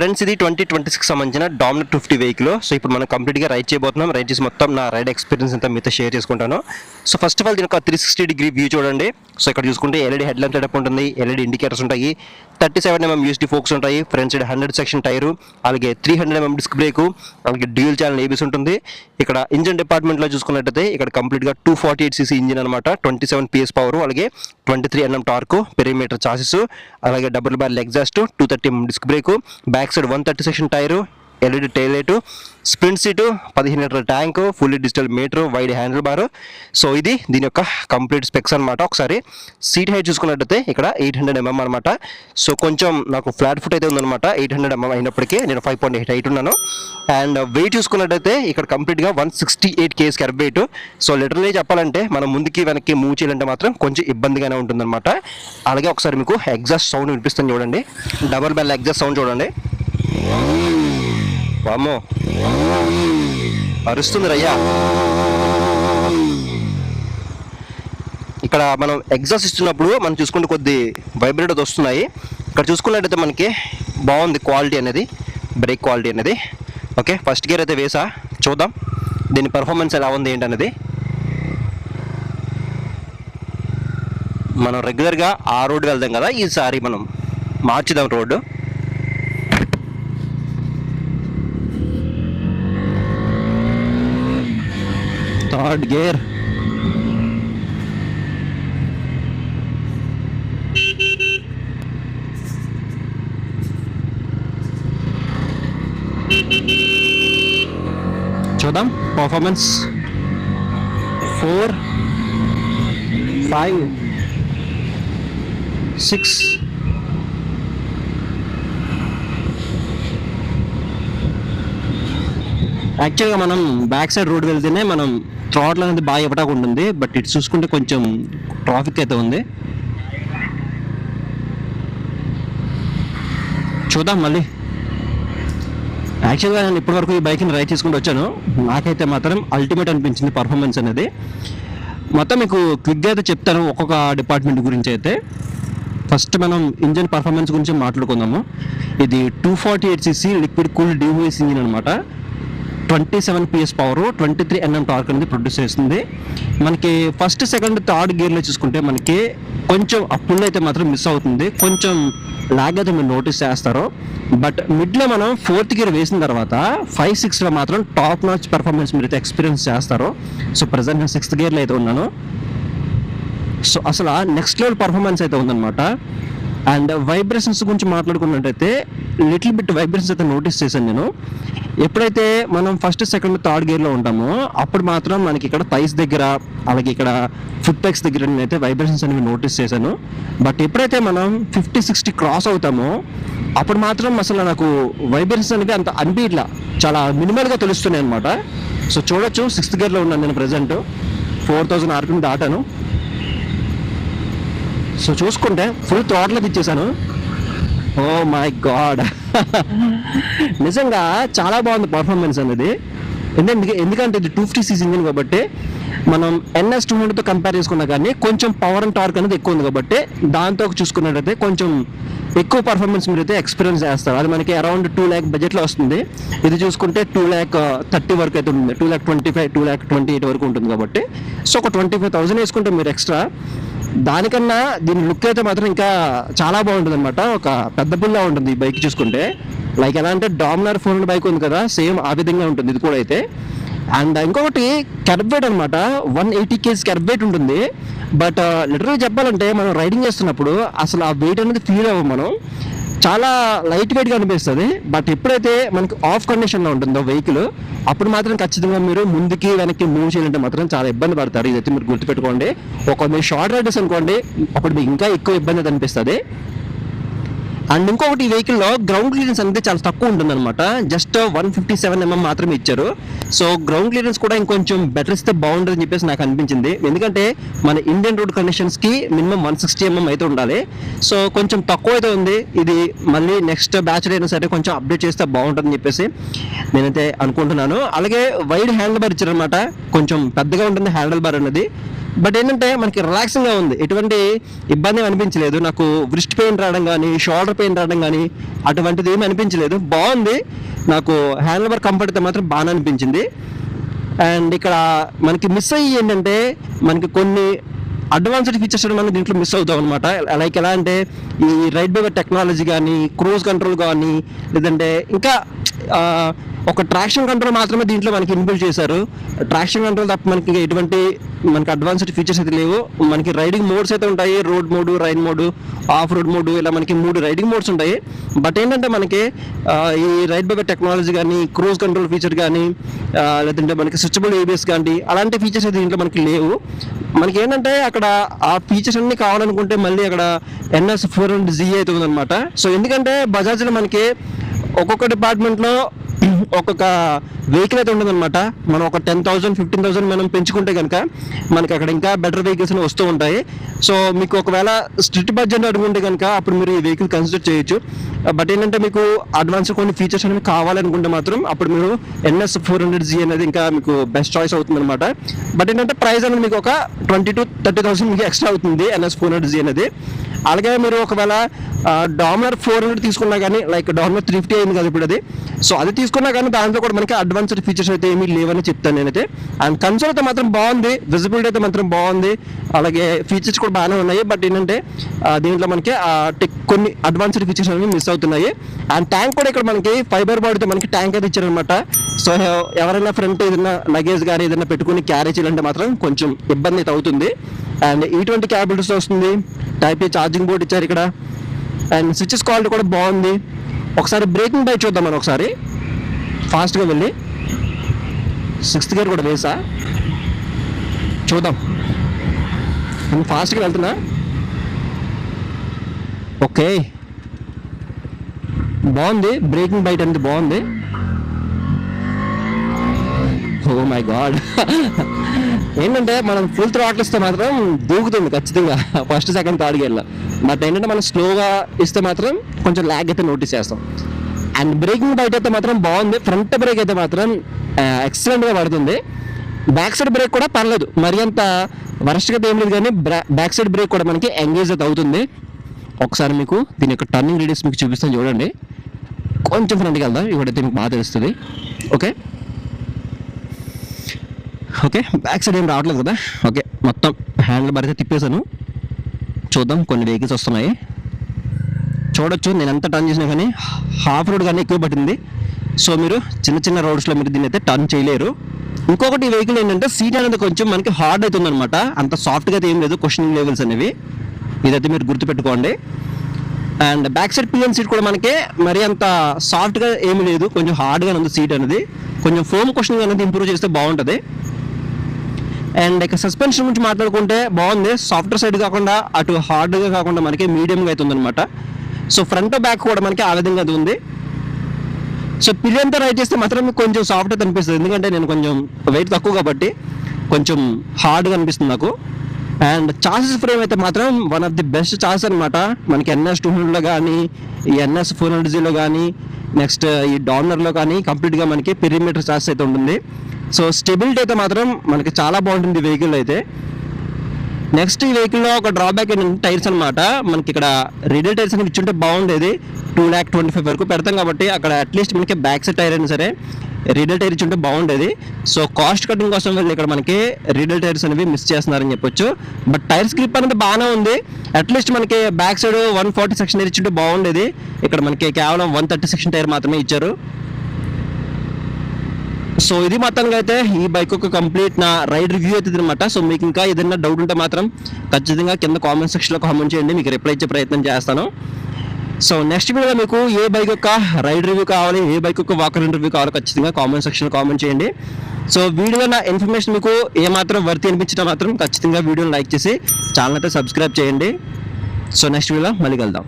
Friends ఇది 2026 సంబంధించిన Dominar 250 vehicle. So ఇప్పుడు మనం కంప్లీట్గా రైడ్ చేయబోతున్నాం. రైడ్ చేసి మొత్తం నా రైడ్ ఎక్స్పీరియన్స్ అంతా మీతో షేర్ చేసుకుంటాను. సో ఫస్ట్ ఆఫ్ ఆల్ దీని ఒక 360 డిగ్రీ వ్యూ చూడండి. సో ఇక్కడ చూసుకుంటే ఎల్ఈడి హెడ్ ల్యాంప్ సెటప్ ఉంటుంది, ఎల్ఈడి ఇండికేటర్స్ ఉంటాయి, 37mm యూఎస్డి ఫోక్స్ ఉంటాయి, ఫ్రంట్ సైడ్ 100 సెక్షన్ టైరు, అలాగే 300mm డిస్క్ బ్రేకు, అలాగే డ్యూయల్ ఛానల్ ఏబీఎస్ ఉంటుంది. ఇక్కడ ఇంజన్ డిపార్ట్మెంట్లో చూసుకున్నట్టయితే ఇక్కడ కంప్లీట్గా 248cc ఇంజిన్ అనమాట, 27 PS పవర్, అలాగే 23 Nm టార్క్, పెరిమీటర్ చాసిస్, అలాగే double bar exhaust, 230mm disc brake, back side 130 section tyre, LED tail light, sprint seat, 15 litre tank, fully digital meter, wide handle bar. So ఇది దీని యొక్క complete specs అనమాట. ఒకసారి seat height చూసుకున్నట్టయితే ఇక్కడ 800mm అనమాట. So కొంచెం నాకు ఫ్లాట్ ఫుట్ అయితే ఉందన్నమాట. 800mm అయినప్పటికీ నేను 5.8 హైట్ ఉన్నాను. అండ్ వెయిట్ చూసుకున్నట్టయితే ఇక్కడ కంప్లీట్గా 168 kg kerb weight. So literally చెప్పాలంటే మనం ముందుకి వెనక్కి మూవ్ చేయాలంటే మాత్రం కొంచెం ఇబ్బందిగానే ఉంటుందన్నమాట. అలాగే ఒకసారి మీకు ఎగ్జాస్ట్ సౌండ్ వినిపిస్తుంది చూడండి. డబుల్ బెల్ ఎగ్జాస్ట్ సౌండ్ చూడండి. వామ్మో అరుస్తుంది రయ్యా. ఇక్కడ మనం ఎగ్జాస్ట్ ఇస్తున్నప్పుడు మనం చూసుకుంటే కొద్ది వైబ్రేట్ వస్తున్నాయి. ఇక్కడ చూసుకున్నట్టయితే మనకి బాగుంది క్వాలిటీ అనేది, బ్రేక్ క్వాలిటీ అనేది. ఓకే, ఫస్ట్ గేర్ అయితే వేసా, చూద్దాం దీని పర్ఫార్మెన్స్ ఎలా ఉంది ఏంటనేది. మనం రెగ్యులర్గా ఆ రోడ్డు వెళ్దాం కదా, ఈసారి మనం మార్చుదాం రోడ్డు. థర్డ్ గేర్, చూద్దాం పర్ఫార్మెన్స్. 4, 5, 6. యాక్చువల్గా మనం బ్యాక్ సైడ్ రోడ్ వెళ్తేనే మనం థ్రాట్ల్ అనేది బాగా ఇవ్వటానికి ఉంటుంది. బట్ ఇటు చూసుకుంటే కొంచెం ట్రాఫిక్ అయితే ఉంది. చూద్దాం మళ్ళీ. యాక్చువల్గా నేను ఇప్పటివరకు ఈ బైక్ని రైడ్ చేసుకుంటూ వచ్చాను. నాకైతే మాత్రం అల్టిమేట్ అనిపించింది పర్ఫార్మెన్స్ అనేది. మొత్తం మీకు క్విక్గా అయితే చెప్తాను ఒక్కొక్క డిపార్ట్మెంట్ గురించి. అయితే ఫస్ట్ మనం ఇంజన్ పర్ఫార్మెన్స్ గురించి మాట్లాడుకుందాము. ఇది 248cc liquid cool DOS engine అనమాట. 27 PS పవర్, 23 Nm టార్క్ అనేది ప్రొడ్యూస్ చేస్తుంది. మనకి ఫస్ట్, సెకండ్, థర్డ్ గేర్లో చూసుకుంటే మనకి కొంచెం అప్పుల్లో అయితే మాత్రం మిస్ అవుతుంది, కొంచెం లాగ్ అయితే మీరు నోటీస్ చేస్తారు. బట్ మిడ్లో మనం 4th గేర్ వేసిన తర్వాత 5, 6లో మాత్రం టాప్ నాచ్ పర్ఫార్మెన్స్ మీరు అయితే ఎక్స్పీరియన్స్ చేస్తారు. సో ప్రజెంట్ నేను 6th గేర్లో అయితే ఉన్నాను. సో అసలు నెక్స్ట్ లెవెల్ పర్ఫార్మెన్స్ అయితే ఉందన్నమాట. అండ్ వైబ్రేషన్స్ గురించి మాట్లాడుకున్నట్టయితే లిటిల్ బిట్ వైబ్రేషన్స్ అయితే నోటీస్ చేశాను నేను. ఎప్పుడైతే మనం ఫస్ట్, సెకండ్, థర్డ్ గేర్లో ఉంటామో అప్పుడు మాత్రం మనకి ఇక్కడ థైస్ దగ్గర, అలాగే ఇక్కడ ఫుట్ పెక్స్ దగ్గర నేనైతే వైబ్రేషన్స్ అనేవి నోటీస్ చేశాను. బట్ ఎప్పుడైతే మనం 50, 60 క్రాస్ అవుతామో అప్పుడు మాత్రం అసలు నాకు వైబ్రేషన్స్ అనేవి అంత అనిపించట్లా, చాలా మినిమల్గా తెలుస్తున్నాయి అనమాట. సో చూడొచ్చు 6th గేర్లో ఉన్నాను నేను ప్రజెంట్. 4000 RPM దాటాను. సో చూసుకుంటే ఫుల్ థ్రాట్లకి ఇచ్చేసాను. ఓ మై గాడ్, నిజంగా చాలా బాగుంది పర్ఫార్మెన్స్ అనేది. ఎందుకంటే ఇది 250cc ఇంజిన్ కాబట్టి మనం NS200తో కంపేర్ చేసుకున్నా కానీ కొంచెం పవర్ అండ్ టార్క్ అనేది ఎక్కువ ఉంది కాబట్టి దాంతో చూసుకున్నట్టయితే కొంచెం ఎక్కువ పర్ఫార్మెన్స్ మీరు అయితే ఎక్స్పీరియన్స్ చేస్తారు. అది మనకి అరౌండ్ 2 lakh బడ్జెట్లో వస్తుంది. ఇది చూసుకుంటే 2,30,000 వరకు అయితే ఉంటుంది, 2,25,000, 2,28,000 వరకు ఉంటుంది కాబట్టి. సో ఒక 25,000 వేసుకుంటే మీరు ఎక్స్ట్రా, దానికన్నా దీని లుక్ అయితే మాత్రం ఇంకా చాలా బాగుంటుంది అనమాట. ఒక పెద్ద పుల్లా ఉంటుంది ఈ బైక్ చూసుకుంటే. లైక్ ఎలా అంటే డామినర్ 400 బైక్ ఉంది కదా, సేమ్ ఆ విధంగా ఉంటుంది ఇది కూడా అయితే. అండ్ ఇంకొకటి కర్బ్ వెయిట్ అనమాట, 180 kg కర్బ్ వెయిట్ ఉంటుంది. బట్ లిటరల్గా చెప్పాలంటే మనం రైడింగ్ చేస్తున్నప్పుడు అసలు ఆ వెయిట్ అనేది ఫీల్ అవ్వం మనం, చాలా లైట్ వెయిట్గా అనిపిస్తుంది. బట్ ఎప్పుడైతే మనకి ఆఫ్ కండిషన్లో ఉంటుందో వెహికల్ అప్పుడు మాత్రం ఖచ్చితంగా మీరు ముందుకి వెనక్కి మూవ్ చేయాలంటే మాత్రం చాలా ఇబ్బంది పడతారు. ఇదైతే మీరు గుర్తుపెట్టుకోండి. మీరు షార్ట్ రైడర్స్ అనుకోండి అప్పుడు మీకు ఇంకా ఎక్కువ ఇబ్బంది అనిపిస్తుంది. అండ్ ఇంకొకటి ఈ వెహికల్లో గ్రౌండ్ క్లియరెన్స్ అనేది చాలా తక్కువ ఉంటుంది అనమాట. జస్ట్ 157mm మాత్రమే ఇచ్చారు. సో గ్రౌండ్ క్లియరెన్స్ కూడా ఇంకొంచెం బెటర్ ఇస్తే బాగుంటుందని చెప్పేసి నాకు అనిపించింది. ఎందుకంటే మన ఇండియన్ రోడ్ కండిషన్స్కి మినిమం 160mm అయితే ఉండాలి. సో కొంచెం తక్కువ అయితే ఉంది. ఇది మళ్ళీ నెక్స్ట్ బ్యాచ్ అయినా సరే కొంచెం అప్డేట్ చేస్తే బాగుంటుందని చెప్పేసి నేనైతే అనుకుంటున్నాను. అలాగే వైడ్ హ్యాండిల్ బార్ ఇచ్చారనమాట, కొంచెం పెద్దగా ఉంటుంది హ్యాండిల్ బార్ అనేది. బట్ ఏంటంటే మనకి రిలాక్సింగ్గా ఉంది, ఎటువంటి ఇబ్బంది ఏమి అనిపించలేదు. నాకు వ్రిస్ట్ పెయిన్ రావడం కానీ షోల్డర్ పెయిన్ రావడం కానీ అటువంటిది ఏమి అనిపించలేదు. బాగుంది, నాకు హ్యాండ్ ఓవర్ కంఫర్ట్ అయితే మాత్రం బాగా అనిపించింది. అండ్ ఇక్కడ మనకి మిస్ అయ్యి ఏంటంటే మనకి కొన్ని అడ్వాన్స్డ్ ఫీచర్స్ మనం దీంట్లో మిస్ అవుతాం అనమాట. లైక్ ఎలా అంటే ఈ రైడ్ బై టెక్నాలజీ కానీ, క్రూజ్ కంట్రోల్ కానీ, లేదంటే ఇంకా ఒక ట్రాక్షన్ కంట్రోల్ మాత్రమే దీంట్లో మనకి ఇన్బిల్డ్ చేశారు. ట్రాక్షన్ కంట్రోల్ తప్ప మనకి ఎటువంటి మనకి అడ్వాన్స్డ్ ఫీచర్స్ అయితే లేవు. మనకి రైడింగ్ మోడ్స్ అయితే ఉంటాయి, road mode, rain mode, of road mode, ఇలా మనకి 3 రైడింగ్ మోడ్స్ ఉంటాయి. బట్ ఏంటంటే మనకి ఈ రైడ్ బై టెక్నాలజీ కానీ, క్రూజ్ కంట్రోల్ ఫీచర్ కానీ, లేదంటే మనకి స్విచబుల్ ఏబిఎస్ కానీ అలాంటి ఫీచర్స్ అయితే దీంట్లో మనకి లేవు. మనకి ఏంటంటే అక్కడ ఆ ఫీచర్స్ అన్ని కావాలనుకుంటే మళ్ళీ అక్కడ NS 400Z అయితే ఉందన్నమాట. సో ఎందుకంటే బజాజ్లో మనకి ఒక్కొక్క డిపార్ట్మెంట్లో ఒక్కొక్క వెహికల్ అయితే ఉండదన్నమాట. మనం ఒక 10,000 15,000 మనం పెంచుకుంటే కనుక మనకి అక్కడ ఇంకా బెటర్ వెహికల్స్ వస్తూ ఉంటాయి. సో మీకు ఒకవేళ స్ట్రిక్ట్ బడ్జెట్ అడుగుంటే కనుక అప్పుడు మీరు ఈ వెహికల్ కన్సిడర్ చేయొచ్చు. బట్ ఏంటంటే మీకు అడ్వాన్స్ కొన్ని ఫీచర్స్ అనేవి కావాలనుకుంటే మాత్రం అప్పుడు మీరు NS 400Z అనేది ఇంకా మీకు బెస్ట్ చాయిస్ అవుతుంది అనమాట. బట్ ఏంటంటే ప్రైస్ అనేది మీకు ఒక 20,000 to 30,000 మీకు ఎక్స్ట్రా అవుతుంది NS 400Z అనేది. అలాగే మీరు ఒకవేళ డామినర్ 400 తీసుకున్నా కానీ, లైక్ డామినర్ 350 అయింది కదా ఇప్పుడు అది, సో అది తీసుకున్నా కానీ దాంట్లో కూడా మనకి అడ్వాన్స్డ్ ఫీచర్స్ అయితే ఏమీ లేవని చెప్తాను నేనైతే. అండ్ కన్సోల్ అయితే మాత్రం బాగుంది, విజిబిలిటీ అయితే మాత్రం బాగుంది, అలాగే ఫీచర్స్ కూడా బాగానే ఉన్నాయి. బట్ ఏంటంటే దీంట్లో మనకి కొన్ని అడ్వాన్స్డ్ ఫీచర్స్ అనేవి మిస్ అవుతున్నాయి. అండ్ ట్యాంక్ కూడా ఇక్కడ మనకి ఫైబర్ బాడీతో మనకి ట్యాంక్ అయితే ఇచ్చారనమాట. సో ఎవరైనా ఫ్రంట్ ఏదైనా లగేజ్ కానీ ఏదైనా పెట్టుకుని క్యారీ చేయాలంటే మాత్రం కొంచెం ఇబ్బంది అయితే అవుతుంది. అండ్ E20 క్యాబిలిటీస్ వస్తుంది, టైప్ ఏ ఛార్జింగ్ బోర్డ్ ఇచ్చారు ఇక్కడ. అండ్ స్విచెస్ క్వాలిటీ కూడా బాగుంది. ఒకసారి బ్రేకింగ్ బై చూద్దాం మనం, ఒకసారి ఫాస్ట్గా వెళ్ళి 6th గేర్ కూడా వేసా చూద్దాం. నేను ఫాస్ట్గా వెళ్తున్నా. ఓకే, బాగుంది, బ్రేకింగ్ బైట్ అనేది బాగుంది. ఓ మై గాడ్, ఏంటంటే మనం ఫుల్ థ్రాటిల్ ఇస్తే మాత్రం దూకుతుంది ఖచ్చితంగా ఫస్ట్ సెకండ్ థర్డ్ గేర్లో. బట్ ఏంటంటే మనం స్లోగా ఇస్తే మాత్రం కొంచెం ల్యాగ్ అయితే నోటీస్ చేస్తాం. అండ్ బ్రేకింగ్ బైట్ అయితే మాత్రం బాగుంది. ఫ్రంట్ బ్రేక్ అయితే మాత్రం ఎక్సలెంట్గా పడుతుంది. బ్యాక్ సైడ్ బ్రేక్ కూడా పర్లేదు, మరి అంత వరస్ట్గా ఏం లేదు, కానీ బ్యాక్ సైడ్ బ్రేక్ కూడా మనకి ఎంగేజ్ అయితే అవుతుంది. ఒకసారి మీకు దీని యొక్క టర్నింగ్ రేడియస్ మీకు చూపిస్తాను చూడండి. కొంచెం ఫ్రంట్కి వెళ్దాం, ఇప్పుడైతే మీకు బాగా తెలుస్తుంది. ఓకే ఓకే, బ్యాక్ సైడ్ ఏం రావట్లేదు కదా. ఓకే, మొత్తం హ్యాండిల్ బార్ అయితే తిప్పేశాను. చూద్దాం, కొన్ని వెహికల్స్ వస్తున్నాయి చూడొచ్చు. నేను ఎంత టర్న్ చేసినా కానీ హాఫ్ రోడ్ కానీ ఎక్కువ పట్టింది. సో మీరు చిన్న చిన్న రోడ్స్లో మీరు దీన్ని అయితే టర్న్ చేయలేరు. ఇంకొకటి ఈ వెహికల్ ఏంటంటే సీట్ అనేది కొంచెం మనకి హార్డ్ అవుతుంది అనమాట. అంత సాఫ్ట్గా అయితే ఏం లేదు, క్వశ్చనింగ్ లెవెల్స్ అనేవి, ఇదైతే మీరు గుర్తుపెట్టుకోండి. And back side PN seat కూడా మనకి మరి అంత సాఫ్ట్గా ఏమి లేదు, కొంచెం హార్డ్గా ఉంది సీట్ అనేది. కొంచెం ఫోమ్ క్వశ్చనింగ్ అనేది ఇంప్రూవ్ చేస్తే బాగుంటుంది. అండ్ ఇక సస్పెన్షన్ గురించి మాట్లాడుకుంటే బాగుంది, సాఫ్ట్వేర్ సైడ్ కాకుండా అటు హార్డ్గా కాకుండా మనకి మీడియంగా అవుతుంది అనమాట. సో ఫ్రంట్ బ్యాక్ కూడా మనకి ఆ విధంగా అది ఉంది. సో పిల్లలంతా రైడ్ చేస్తే మాత్రం కొంచెం సాఫ్ట్ అయితే అనిపిస్తుంది, ఎందుకంటే నేను కొంచెం వెయిట్ తక్కువ కాబట్టి కొంచెం హార్డ్గా అనిపిస్తుంది నాకు. అండ్ చాసెస్ ఫ్రేమ్ అయితే మాత్రం one of the best chassis అనమాట. మనకి NS 200లో కానీ, ఈ NS 400Zలో కానీ, నెక్స్ట్ ఈ డామినర్లో కానీ కంప్లీట్గా మనకి పెరిమీటర్ చాసెస్ అయితే ఉంటుంది. సో స్టెబిలిటీ అయితే మాత్రం మనకి చాలా బాగుంటుంది ఈ వెహికల్ అయితే. నెక్స్ట్ ఈ వెహికల్లో ఒక డ్రాబ్యాక్ ఏంటంటే టైర్స్ అనమాట. మనకి ఇక్కడ రేడియల్ టైర్స్ అనేవి ఇచ్చుంటే బాగుండేది, 2,25,000 వరకు పెడతాం కాబట్టి అక్కడ అట్లీస్ట్ మనకి బ్యాక్ సైడ్ టైర్ అయినా సరే రేడియల్ టైర్ ఇచ్చుంటే బాగుండేది. సో కాస్ట్ కటింగ్ కోసం వెళ్ళి ఇక్కడ మనకి రేడియల్ టైర్స్ అనేవి మిస్ చేస్తున్నారని చెప్పొచ్చు. బట్ టైర్ స్క్రిప్ అనేది బాగానే ఉంది. అట్లీస్ట్ మనకి బ్యాక్ సైడ్ 140 సెక్షన్ టైర్ ఇచ్చుంటే బాగుండేది. ఇక్కడ మనకి కేవలం 130 సెక్షన్ టైర్ మాత్రమే ఇచ్చారు. సో ఇది మొత్తంగా అయితే ఈ బైక్ ఒక కంప్లీట్ నా రైడ్ రివ్యూ అవుతుంది అనమాట. సో మీకు ఇంకా ఏదైనా డౌట్ ఉంటే మాత్రం ఖచ్చితంగా కింద కామెంట్ సెక్షన్లో కామెంట్ చేయండి, మీకు రిప్లై ఇచ్చే ప్రయత్నం చేస్తాను. సో నెక్స్ట్ వీడియోలో మీకు ఏ బైక్ యొక్క రైడ్ రివ్యూ కావాలి, ఏ బైక్ యొక్క వాకర్ రివ్యూ కావాలో ఖచ్చితంగా కామెంట్ సెక్షన్లో కామెంట్ చేయండి. సో వీడియోలో నా ఇన్ఫర్మేషన్ మీకు ఏమాత్రం వర్త్ అనిపించినా మాత్రం ఖచ్చితంగా వీడియోని లైక్ చేసి ఛానల్ అయితే సబ్స్క్రైబ్ చేయండి. సో నెక్స్ట్ వీడియోలో మళ్ళీ కలుద్దాం.